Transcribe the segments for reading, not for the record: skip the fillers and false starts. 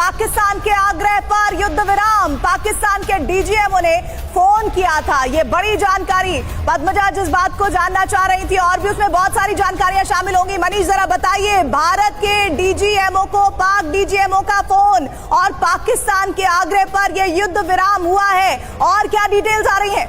पाकिस्तान के आग्रह पर युद्ध विराम, पाकिस्तान के डीजीएमओ ने फोन किया था। ये बड़ी जानकारी पद्मजा जिस बात को जानना चाह रही थी और भी उसमें बहुत सारी जानकारियां शामिल होंगी। मनीष जरा बताइए, भारत के डीजीएमओ को पाक डीजीएमओ का फोन और पाकिस्तान के आग्रह पर यह युद्ध विराम हुआ है और क्या डिटेल्स आ रही है?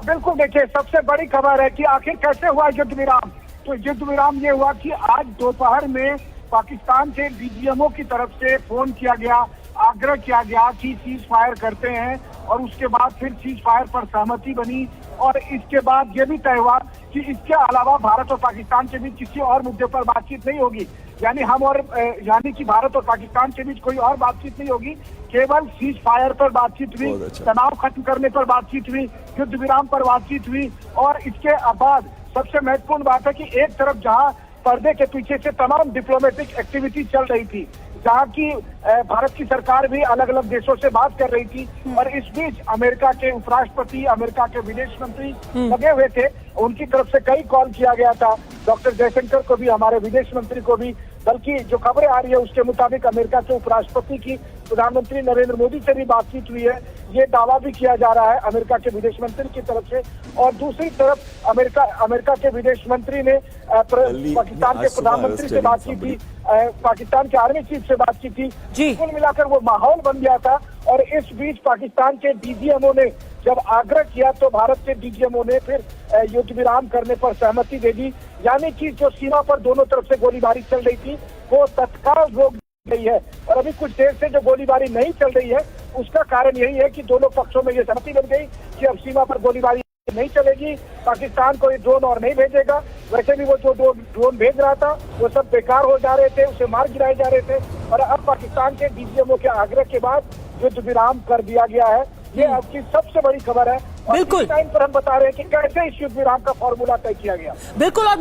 बिल्कुल, देखिए सबसे बड़ी खबर है कि आखिर कैसे हुआ युद्ध विराम। तो युद्ध विराम ये हुआ कि आज दोपहर में पाकिस्तान के डीजीएमओ की तरफ से फोन किया गया, आग्रह किया गया कि सीज फायर करते हैं और उसके बाद फिर सीज फायर पर सहमति बनी और इसके बाद ये भी तय हुआ कि इसके अलावा भारत और पाकिस्तान के बीच किसी और मुद्दे पर बातचीत नहीं होगी। यानी कि भारत और पाकिस्तान के बीच कोई और बातचीत नहीं होगी, केवल सीज फायर पर बातचीत हुई, तनाव खत्म करने पर बातचीत हुई, युद्ध विराम पर बातचीत हुई। और इसके बाद सबसे महत्वपूर्ण बात है कि एक तरफ जहां पर्दे के पीछे से तमाम डिप्लोमेटिक एक्टिविटी चल रही थी, जहाँ की भारत की सरकार भी अलग अलग देशों से बात कर रही थी और इस बीच अमेरिका के उपराष्ट्रपति, अमेरिका के विदेश मंत्री लगे हुए थे। उनकी तरफ से कई कॉल किया गया था, डॉक्टर जयशंकर को भी, हमारे विदेश मंत्री को भी। बल्कि जो खबरें आ रही है उसके मुताबिक अमेरिका के उपराष्ट्रपति की प्रधानमंत्री नरेंद्र मोदी से भी बातचीत हुई है, ये दावा भी किया जा रहा है अमेरिका के विदेश मंत्री की तरफ से। और दूसरी तरफ अमेरिका के विदेश मंत्री ने पाकिस्तान के प्रधानमंत्री से बातचीत की, पाकिस्तान के आर्मी चीफ से बातचीत की। कुल मिलाकर वो माहौल बन गया था। और इस बीच पाकिस्तान के डीजीएमओ ने जब आग्रह किया तो भारत के डीजीएमओ ने फिर युद्ध विराम करने पर सहमति दे दी। यानी कि जो सीमा पर दोनों तरफ से गोलीबारी चल रही थी वो तत्काल रोक गई है। और अभी कुछ देर से जो गोलीबारी नहीं चल रही है उसका कारण यही है कि दोनों पक्षों में ये सहमति बन गई कि अब सीमा पर गोलीबारी नहीं चलेगी, पाकिस्तान को ये ड्रोन और नहीं भेजेगा। वैसे भी वो जो ड्रोन भेज रहा था वो सब बेकार हो जा रहे थे, उसे मार गिराए जा रहे थे। और अब पाकिस्तान के डीजीएमओ के आग्रह के बाद युद्ध विराम कर दिया गया है। ये अब की सबसे बड़ी खबर है। बिल्कुल, टाइम पर हम बता रहे हैं कि कैसे इस युद्ध विराम का फॉर्मूला तय किया गया। बिल्कुल। और